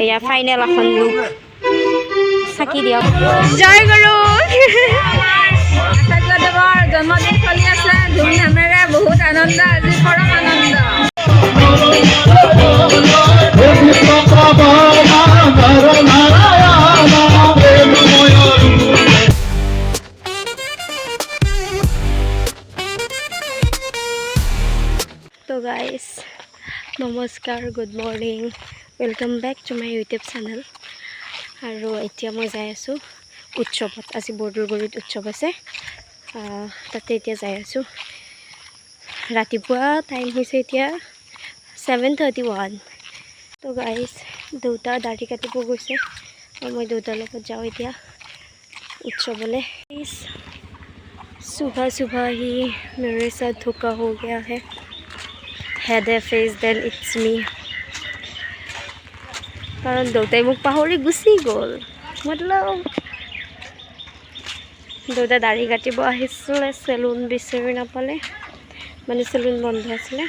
এয়া ফাইনেল এখন লুক চাকি দিয়ক জয় গুৰু আচাৰ্যদেৱৰ জন্মদিন চলি আছে ধুমধামেৰে বহুত আনন্দ আজি পৰম আনন্দ তো গাইজ নমস্কাৰ good morning welcome back to my YouTube channel আৰু এতিয়া মই যাই আছোঁ উৎসৱত আজি বৰদুলগুৰিত উৎসৱ আছে তাতে এতিয়া যাই আছোঁ ৰাতিপুৱা টাইম হৈছে এতিয়া 7:31 তো গাইজ দেউতা দাঢ়ি কাটিব গৈছে আৰু মই দেউতাৰ লগত যাওঁ এতিয়া উৎসৱলৈ सुबह सुबह ही मेरे साथ धोखा हो गया है had a face then it's me कारण देउताई মোক পাহৰি গুচি গ'ল मतलब দেউতা দাঢ়ি কাটিব আহিছিলে সেলুন বিচাৰি নাপালে মানে সেলুন বন্ধ আছিলে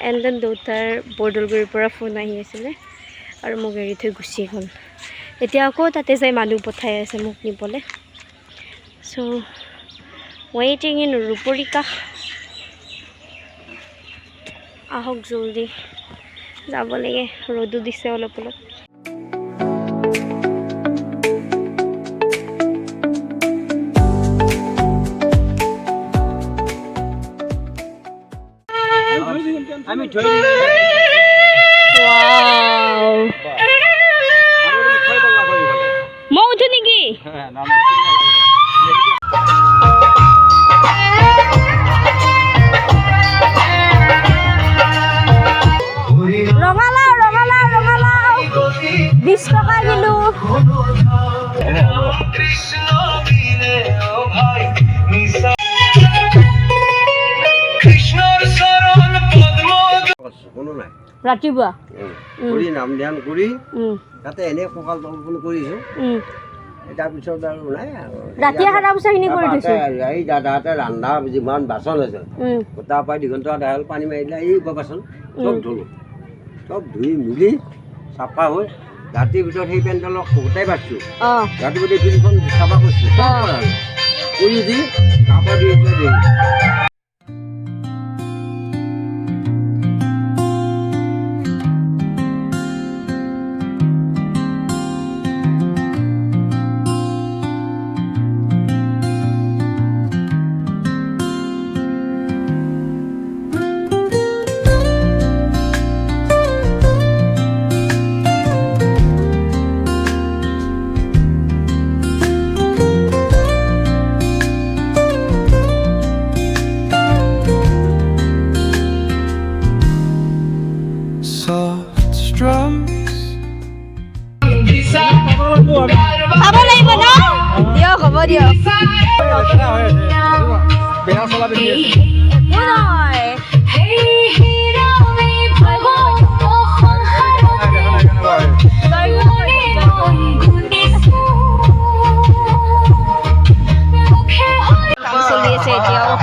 এণ্ড দেন দেউতাৰ বৰদুলগুৰিৰ পৰা ফোন আহি আছিলে আৰু মোক এৰি থৈ গুচি গ'ল এতিয়া আকৌ তাতে যাই মানুহ পঠাই আছে মোক নিবলৈ চ' waiting in Ruporika ahok joldi jabo lage rodu dise olop olop আমি ধৰি wow মই উঠো নেকি ৰঙালাও ৰঙালাও ৰঙালাও 20 টকা কিলো ৰাতিপুৱা কৰি নাম ধ্যান কৰি তাতে এনে কঁকাল তলপন কৰিছোঁ তাৰপিছত আৰু নাই ৰাতি সাৰা পোছাখিনি কৰি থৈছোঁ এই দাদাহঁতে ৰন্ধা যিমান বাচন আছে গোটা পাই দিঘণ্টা আধা হ'ল পানী মাৰি দিলে এই বাচন চব ধুলোঁ চব ধুই মেলি চাফা হৈ ৰাতিৰ ভিতৰত সেই পেণ্ডেলক গোটাই পাইছোঁ ৰাতিপুৱা ফিল্ডখন চাফা কৰিছোঁ চব কৰা কৰি দি গা পা ধুই দিলোঁ খাব লাগিব ন দিয়ক হ'ব দিয়ক বেয়া চলা বেছি একো নহয় কাম চলি আছে এতিয়াও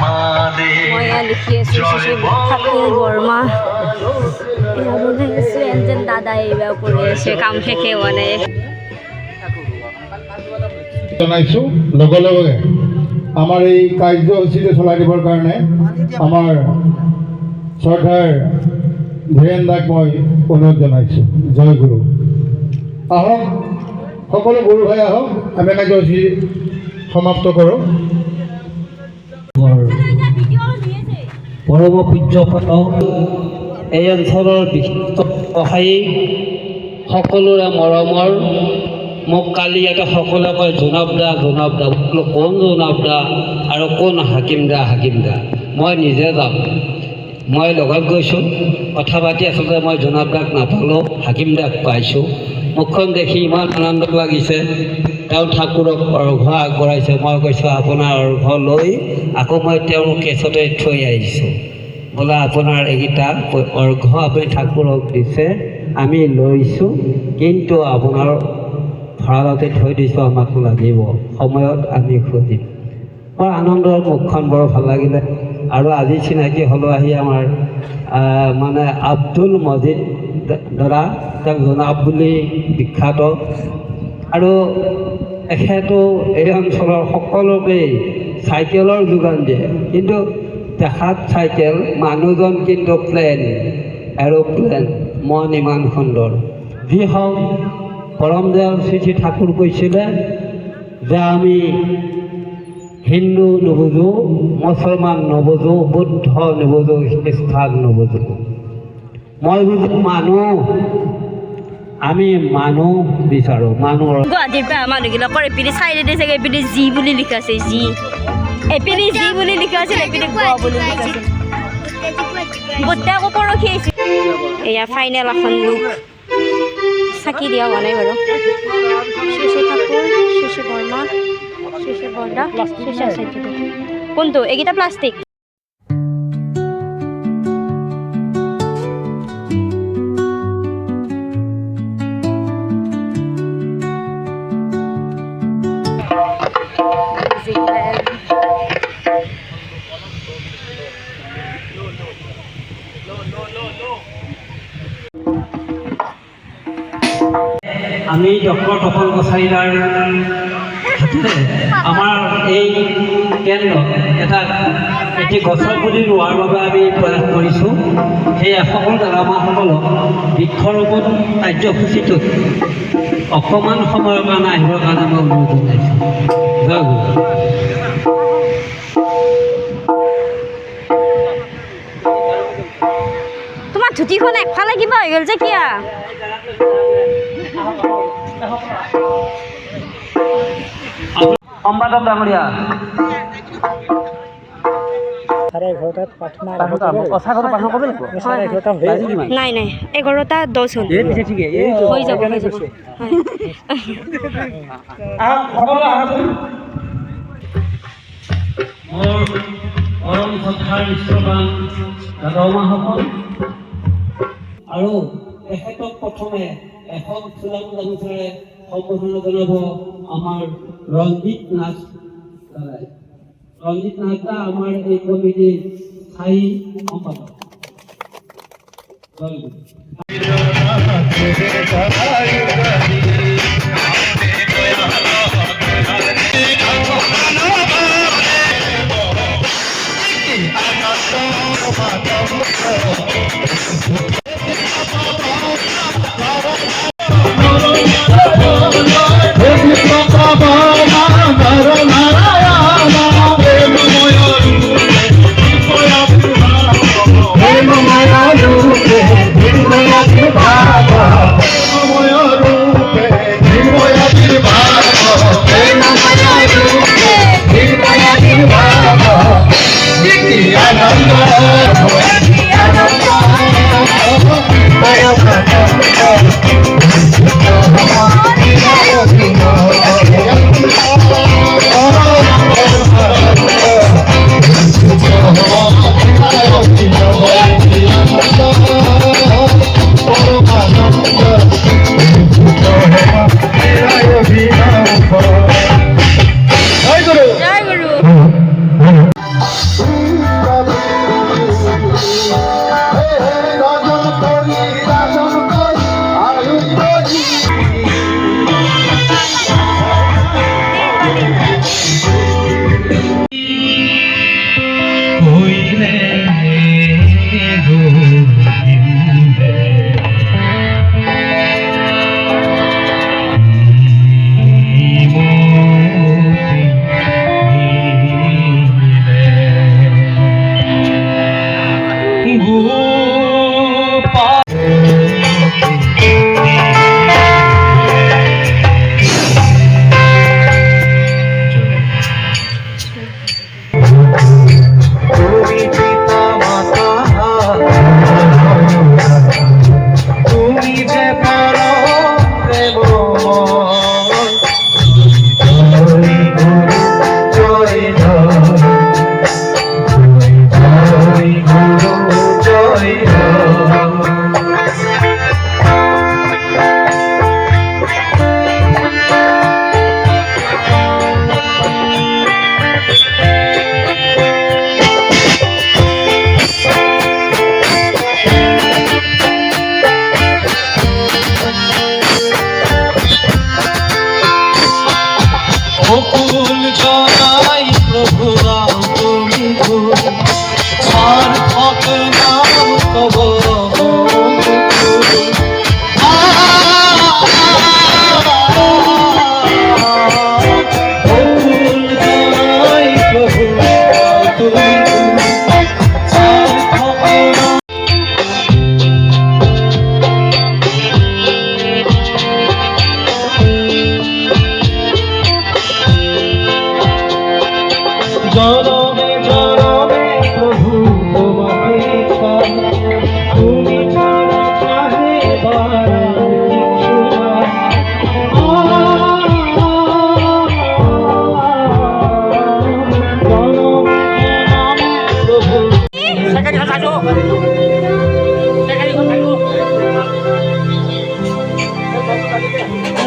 মই লিখি আছোঁ ঠাকুৰ বৰ্মা এয়া বনাই আছোঁ এনজেন দাদা এইবাৰ কৰি আছে কাম শেষে হোৱা নাই জনাইছোঁ লগে লগে আমাৰ এই কাৰ্যসূচীটো চলাই দিবৰ কাৰণে আমাৰ শ্ৰদ্ধাৰ ধীৰেন দাক মই অনুৰোধ জনাইছোঁ জয় গুৰু আহক সকলো গুৰু ভাই আহক আমি কাৰ্যসূচী সমাপ্ত কৰোঁ পৰম পূজ্যপাত এই অঞ্চলৰ বিশিষ্ট সহায়ী সকলোৰে মৰমৰ মোক কালি ইয়াতে সকলোৱে কয় জোনাব দা বোলো কোন জোনাব দা আৰু কোন হাকিম দা মই নিজে যাম মই লগত গৈছোঁ কথা পাতি আচলতে মই জোনাব দাক নাপালোঁ হাকিম দাক পাইছোঁ মুখখন দেখি ইমান আনন্দ লাগিছে তেওঁ ঠাকুৰক অৰ্ঘ্য আগবঢ়াইছে মই কৈছোঁ আপোনাৰ অৰ্ঘ্য লৈ আকৌ মই তেওঁৰ কেছতে থৈ আহিছোঁ বোলে আপোনাৰ এইকেইটা অৰ্ঘ্য আপুনি ঠাকুৰক দিছে আমি লৈছোঁ কিন্তু আপোনাৰ ভঁৰালতে থৈ দিছোঁ আমাক লাগিব সময়ত আমি খুজিম বৰ আনন্দৰ মুখখন বৰ ভাল লাগিলে আৰু আজি চিনাকি হ'লোঁ আহি আমাৰ মানে আব্দুল মজিদ দ্বাৰা তেওঁক জনাব বুলি বিখ্যাত আৰু এখেতো এই অঞ্চলৰ সকলোকে চাইকেলৰ যোগান দিয়ে কিন্তু দেখাত চাইকেল মানুহজন কিন্তু প্লেন এৰোপ্লেন মন ইমান সুন্দৰ যি হওক পৰমদয়াল শ্ৰী ঠাকুৰ কৈছিলে যে আমি হিন্দু নুবুজো মুছলমান নুবুজো বুদ্ধ নুবুজো খ্ৰীষ্টান নুবুজো মই বুজো মানুহ আমি মানুহ বিচাৰোঁ মানুহৰ গুৱাহাটীৰ পৰা মানুহবিলাকৰ এপিনে চাইডে চাগে এপিনে জি বুলি লিখা আছে জি এপিনে জি বুলি লিখা আছিল এপিনে গ বুলি লিখা আছিল গোটেই আকৌ পৰহি আহিছিল এয়া ফাইনেল এখন লুক চাকি দিয়া হোৱা নাই বাৰু শ্ৰী ঠাকুৰ শ্ৰী বৰ্মা শ্ৰী বৰ্দা শ্ৰী আচাৰ্য কোনটো এইকেইটা প্লাষ্টিক আমি ডক্টৰ তপন কছাৰীদাৰ হাতেৰে আমাৰ এই কেন্দ্ৰত এটি গছৰ পুলি ৰোৱাৰ বাবে আমি প্ৰয়াস কৰিছোঁ সেই সকলো দাদামাসকলক বৃক্ষৰোপণ কাৰ্যসূচীটোত অকণমান সময়ৰ কাৰণে আহিবৰ কাৰণে মই অনুৰোধ জনাইছোঁ জয় গুৰু তোমাৰ ধুতিখন একফালে কিবা হৈ গ'ল যে কিয়া সম্পাদক ডাঙৰীয়া নাই নাই 11:10 হ'ল হৈ যাব হয় মোৰ পৰম শ্ৰদ্ধাৰ বিশ্ববান দাদামাসকল আৰু তেখেতক প্ৰথমে এখন চোলাম গামোচাৰে সম্বোধন জনাব আমাৰ ৰঞ্জিত নাথ দাদাই ৰঞ্জিত নাথ দা আমাৰ এই কমিটিৰ স্থায়ী সম্পাদক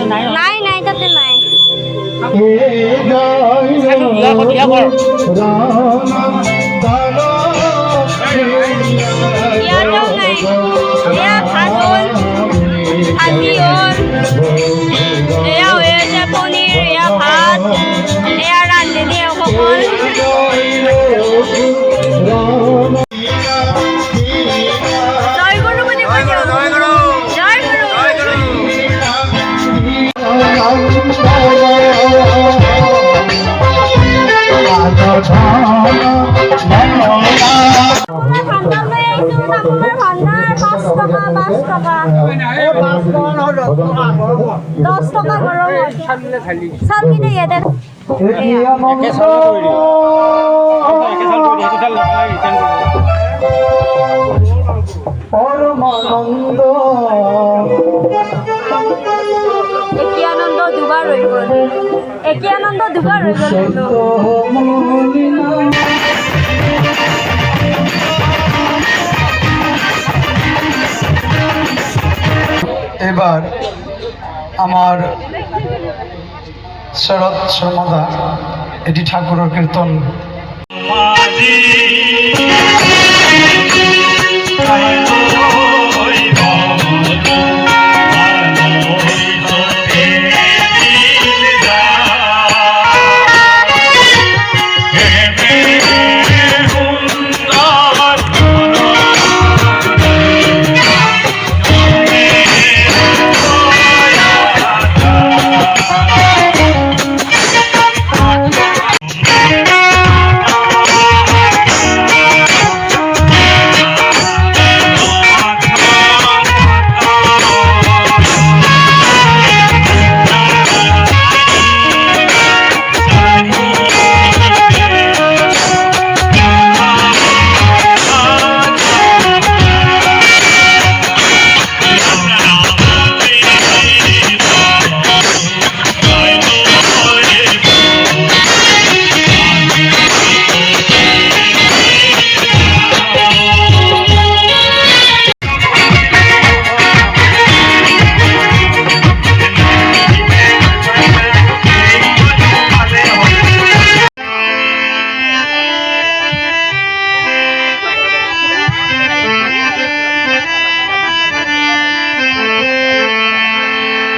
নাই নাই তাতে নাই ইয়াতেও নাই এয়া ভাত হ'ল ভাজি হ'ল এয়া হৈ আছে পনীৰ এয়া ভাত এয়া ৰান্ধনী সকল জয় গুৰু বুলি কৈ দিয়ক জয় গুৰু দশ টকা গৰম চাউলখিনি ইয়াতে একি আনন্দ দুবাৰ হৈ গ'ল একি আনন্দ দুবাৰ হৈ গ'ল এবাৰ আমাৰ শৰৎ সৰ্বদা এটি ঠাকুৰেৰ কীৰ্তন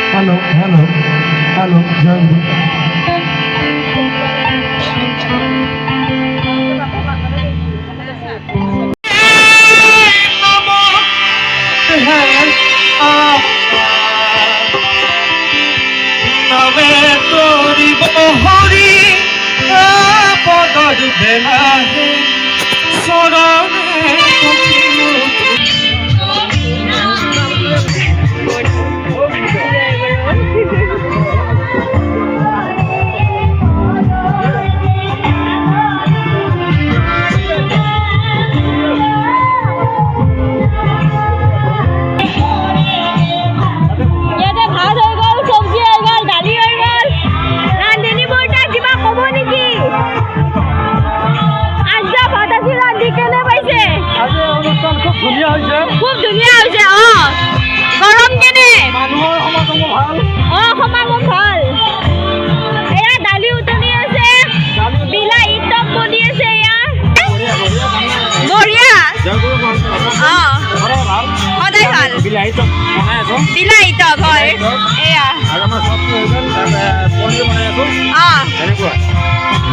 হ্যালো হ্যালো হ্যালো জয় গুৰু খুব ধুনীয়া হৈছে গৰম কেনে সমাগম ভাল এয়া দালি উতলি আছে বিলাহী টক বনি আছে এয়া বঢ়িয়া সদায় ভাল বিলাহী টক হয় এয়া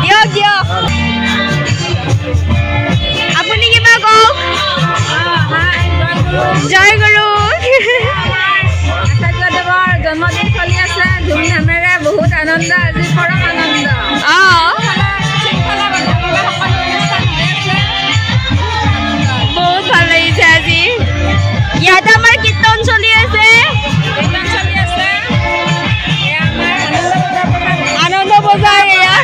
দিয়ক দিয়ক আপুনি কিবা কওক জয় গুৰু আচাৰ্যদেৱৰ জন্মদিন চলি আছে ধুমধামেৰে বহুত আনন্দ আজি পৰম আনন্দ বহুত ভাল লাগিছে আজি ইয়াতে আমাৰ কীৰ্তন চলি আছে আনন্দ বজাৰ এয়া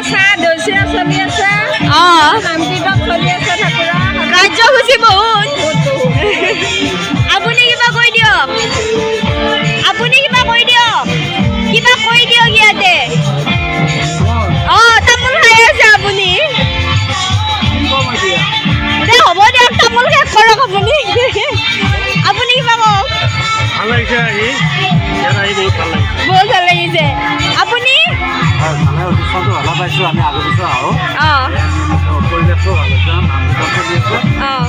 চাহ দৈ চিৰা চলি আছে নাম কীৰ্তন চলি আছে ঠাকুৰৰ কাৰ্যসূচী বহুত আপুনি কিবা কৈ দিয়ক কিবা কৈ দিয়ক ইয়াতে তামোল খাই আছে আপুনি দে হ'ব দিয়ক তামোল শেষ কৰক আপুনি কিবা কওক ভাল লাগিছে আহি বহুত ভাল লাগিছে আপুনি ভালো পাইছোঁ আমি আগৰ পিছত আহোঁ অঁ পৰিৱেশটো ভাল হৈছে অঁ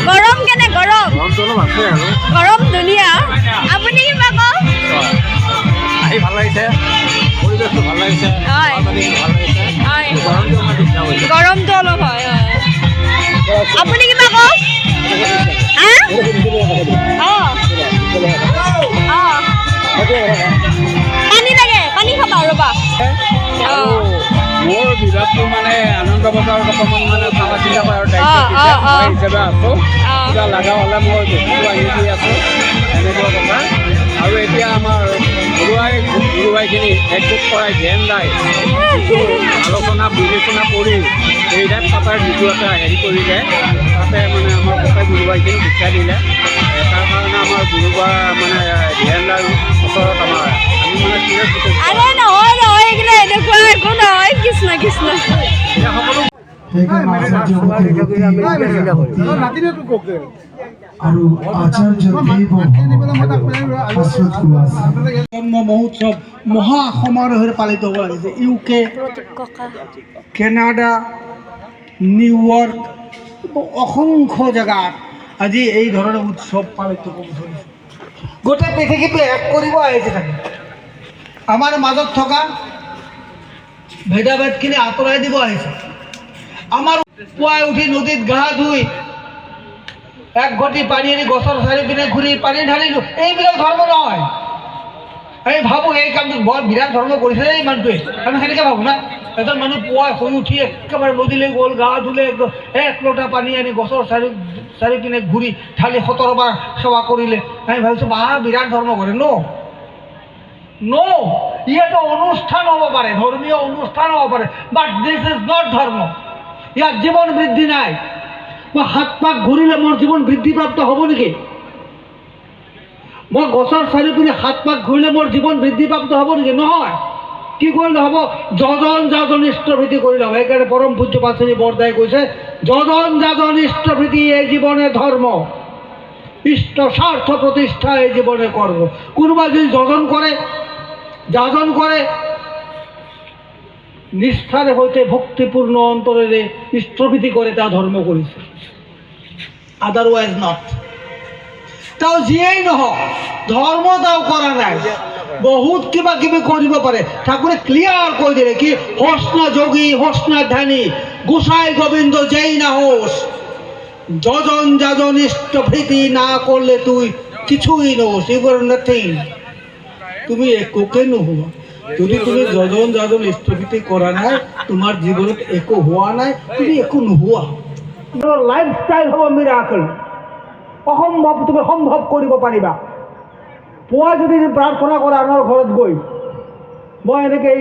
গৰম কেনে গৰম গৰমটো অলপ আছে আৰু গৰম ধুনীয়া আপুনি কিবা কওক আহি ভাল লাগিছে পৰিৱেশটো ভাল লাগিছে হয়। ভাল লাগিছে হয় গৰমটো আমাৰ দিগদাৰ হৈছে গৰমটো অলপ হয় হয় আপুনি কিবা কওক হা অঁ অঁ পানী লাগে পানী খাবা ৰ'বা অঁ মোৰ বিভাগটো মানে আনন্দ বজাৰত অকণমান মানে চাবা চিন্তা কৰাৰ দায়িত্ব দিছে মই হিচাপে আছোঁ কিবা লগা হ'লে মই বস্তুটো আনি দি আছোঁ এনেকুৱা কথা আৰু এতিয়া আমাৰ গুৰুৱাইখিনি একগোট কৰাই ধ্যান দায় আলোচনা বিবেচনা কৰি এইবিলাক পাতাৰ যিটো এটা হেৰি কৰিলে তাতে মানে আমাৰ গোটেই গুৰুৱাইখিনি শিক্ষা দিলে তাৰ কাৰণে আমাৰ গুৰুবা মানে ধ্যান দাৰ ওচৰত আমাৰ আমি মানে আৰে নহয় নহয় এইগিলা এনেকুৱা একো নহয় কৃষ্ণ কৃষ্ণ সেইকাৰণে আৰু আচাৰ্য জন্ম মহোৎসৱ মহা সমাৰোহেৰে পালিত হোৱা হৈছে ইউকে প্ৰদীপ ককা কানাডা নিউয়ৰ্ক অসংখ্য জেগাত আজি এই ধৰণৰ উৎসৱ পালিত কৰিব ধৰিছে গোটেই পৃথিৱীটো এক কৰিব আহিছে তাকে আমাৰ মাজত থকা ভেদাভেদখিনি আঁতৰাই দিব আহিছে আমাৰ পুৱাই উঠি নদীত গা ধুই এক ঘটি পানী আনি গছৰ চাৰিওপিনে ঘূৰি পানী ঢালিলোঁ এইবিলাক ধৰ্ম নহয় আমি ভাবোঁ এই কামটো বৰ বিৰাট ধৰ্ম কৰিছে এই মানুহটোৱে আমি সেনেকৈ ভাবোঁ না এজন মানুহ পুৱাই শুই উঠি একেবাৰে নদীলৈ গ'ল গা ধুলে এক লোটা পানী আনি গছৰ চাৰিওপিনে ঘূৰি ঢালি 17 বাৰ সেৱা কৰিলে আমি ভাবিছোঁ বা বিৰাট ধৰ্ম কৰে ইয়াতো অনুষ্ঠান হ'ব পাৰে ধৰ্মীয় অনুষ্ঠান হ'ব পাৰে বাট দিছ ইজ নট ধৰ্ম ইয়াত জীৱন বৃদ্ধি নাই মই 7 পাক ঘূৰিলে মোৰ জীৱন বৃদ্ধিপ্ৰাপ্ত হ'ব নেকি মই গছৰ চাৰিওপিনে 7 পাক ঘূৰিলে মোৰ জীৱন বৃদ্ধিপ্ৰাপ্ত হ'ব নেকি নহয় কি কৰিলে হ'ব যজন যাজন ইষ্টভীতি কৰিলে হ'ব সেইকাৰণে পৰম পূজ্য পাচনি বৰদাই কৈছে যজন যাজন ইষ্টভীতি এই জীৱনে ধৰ্ম ইষ্ট স্বাৰ্থ প্ৰতিষ্ঠা এই জীৱনে কৰ্ম কোনোবা যদি যাজন কৰে নিষ্ঠাৰে সৈতে ভক্তিপূৰ্ণ অন্তৰেৰে ইষ্টভীতি কৰে তা ধৰ্ম কৰিছে আদাৰৱাইজ নট তাও যিয়েই নহওক ধৰ্ম তাও কৰা নাই বহুত কিবা কিবি কৰিব পাৰে ঠাকুৰে ক্লিয়াৰ কৈ দিলে কি হোসনা যোগী হোসনা ধ্যানী গোসাই গোবিন্দ যেই না হোস যজন যাজন ইষ্টভীতি না করলে তুই কিছুই নোস ইউ আর নাথিং তুমি একোকে নোহোৱা যদি তুমি যজন যাজন ইষ্টভীতি কৰা নাই তোমাৰ জীৱনত একো হোৱা নাই তুমি একো নোহোৱা তোমাৰ লাইফষ্টাইল হ'ব মিৰাকল অসম্ভৱ তুমি সম্ভৱ কৰিব পাৰিবা পুৱা যদি প্ৰাৰ্থনা কৰা আনৰ ঘৰত গৈ মই এনেকৈ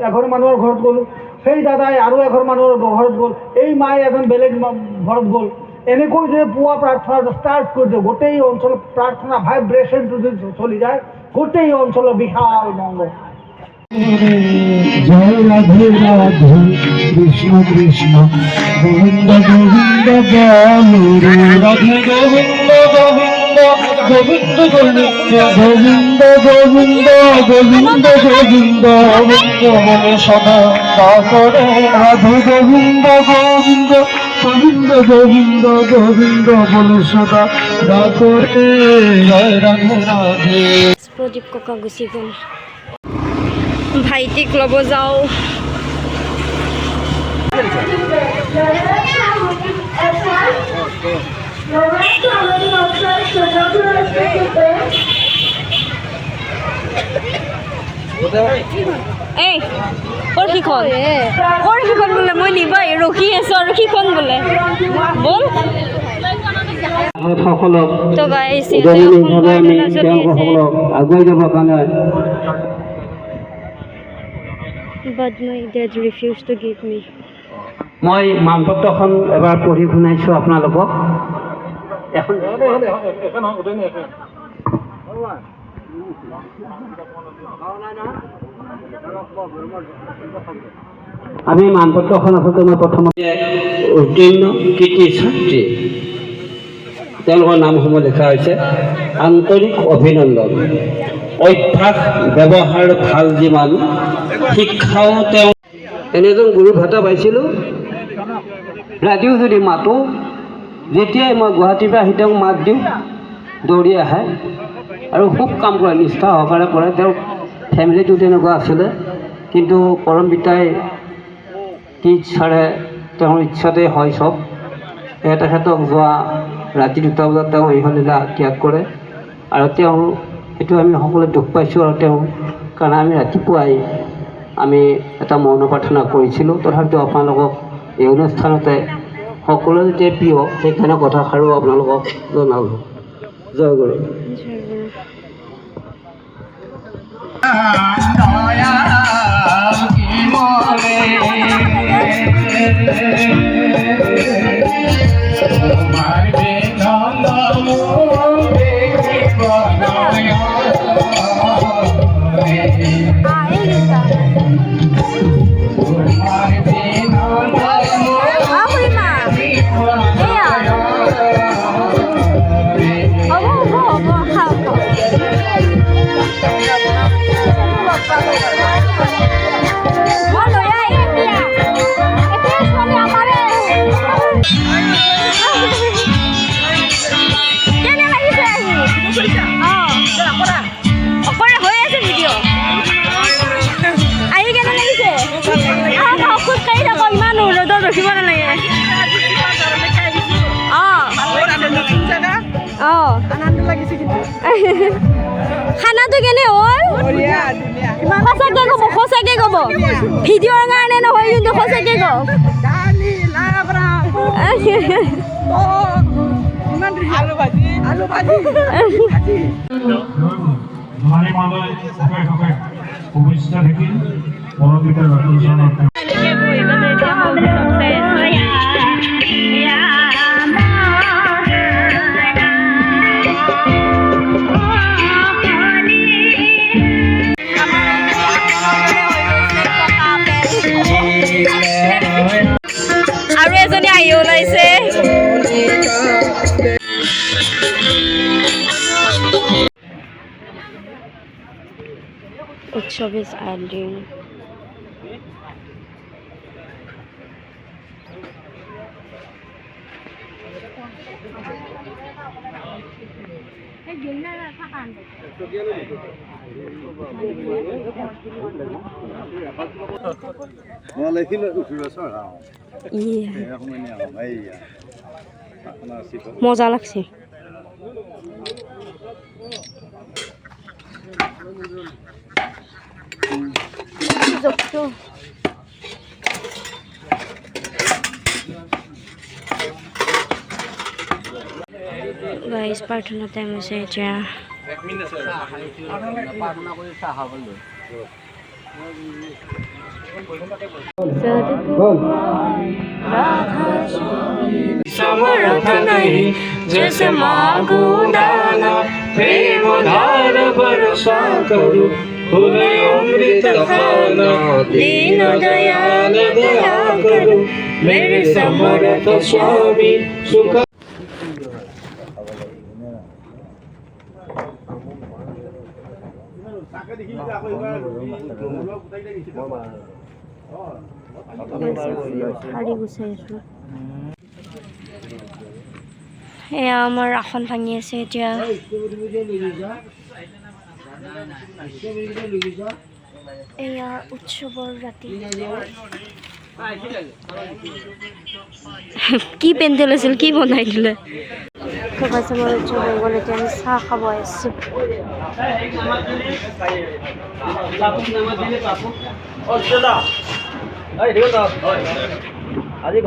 এঘৰ মানুহৰ ঘৰত গ'লোঁ সেই দাদাই আৰু এঘৰ মানুহৰ ঘৰত গ'ল এই মায়ে এজন বেলেগ ঘৰত গ'ল এনেকৈ যদি পুৱা প্ৰাৰ্থনা ষ্টাৰ্ট কৰি দিওঁ গোটেই অঞ্চলত প্ৰাৰ্থনা ভাইব্ৰেশ্যনটো যদি চলি যায় গোটেই অঞ্চলৰ বিশাল মংগল জয় রাধে রাধে কৃষ্ণ কৃষ্ণ গোবিন্দ গোবিন্দ বলো রাধে গোবিন্দ গোবিন্দ গোবিন্দ গোবিন্দ গোবিন্দ গোবিন্দ গোবিন্দ গোবিন্দ বলে সদা তা করে রাধে গোবিন্দ গোবিন্দ গোবিন্দ গোবিন্দ গোবিন্দ বলে সদা তা করে জয় রাধে রাধে প্ৰদীপ ককা গুচি গ'ল ভাইটিক ল'ব যাওঁ এই ক'ৰ সিখন বোলে মই নিব ৰখি আছোঁ আৰু সিখন বোলে ব'ল সকলক তো গাইছ উদয়নিভাৱে আমি তেওঁলোকসকলক আগুৱাই যাবৰ কাৰণে But my dad refused to give me. মই মানপত্ৰখন এবাৰ পঢ়ি শুনাইছোঁ আপোনালোকক এখন আমি মানপত্ৰখন আচলতে মই প্ৰথমতে উত্তীৰ্ণ কৃতি ছাত্ৰী তেওঁলোকৰ নামসমূহ লিখা হৈছে। আন্তৰিক অভিনন্দন। অভ্যাস ব্যৱহাৰ ভাল যিমান, শিক্ষাও তেওঁ। এনে এজন গুৰু ভাতা পাইছিলোঁ। ৰাতিও যদি মাতোঁ, যেতিয়াই মই গুৱাহাটীৰ পৰা আহি তেওঁক মাত দিওঁ, দৌৰি আহে আৰু খুব কাম কৰে, নিষ্ঠা সহকাৰে কৰে। তেওঁৰ ফেমিলিটো তেনেকুৱা আছিলে, কিন্তু পৰম পিতাই টিচাৰে তেওঁৰ ইচ্ছাতে হয় চব। তেখেতক যোৱা ৰাতি 2টা বজাত তেওঁ ইহলীলা ত্যাগ কৰে আৰু তেওঁ এইটো আমি সকলোৱে দুখ পাইছোঁ। আৰু তেওঁ কাৰণ আমি ৰাতিপুৱাই আমি এটা মৌন প্ৰাৰ্থনা কৰিছিলোঁ। তথাপিও আপোনালোকক এই অনুষ্ঠানতে সকলোৰে যেতিয়া প্ৰিয় সেইকাৰণে কথাষাৰো আপোনালোকক জনালোঁ। জয় গুৰু। খানাটো কেনে হ'ল? সঁচাকে ক'ব, সঁচাকে ক'ব। ভিডিঅ'ৰ কাৰণে নহয় কিন্তু সঁচাকে কওক। শুভেচ্ছা থাকিল পৰপিতাৰ বাকীজনৰ আৰু এজনী আহি ওলাইছে। উৎসৱ is ending. মজা লাগছে। গাইজ প্ৰাৰ্থনা টাইম হৈছে এতিয়া। जैसे मांगू दाना प्रेम धार भरोसा करूं खुले अमृत खाना दीन दयाल दया करूं मेरे समर्थ स्वामी सुख শাৰী গুচাই আছোঁ। এয়া আমাৰ আসন ভাঙি আছে এতিয়া। এয়া উৎসৱৰ ৰাতি। কি পেণ্ডেল আছিল, কি বনাই দিলে। আমাৰ উৎসৱ হৈ গ'ল, এতিয়া আমি চাহ খাব আহিছোঁ। আজি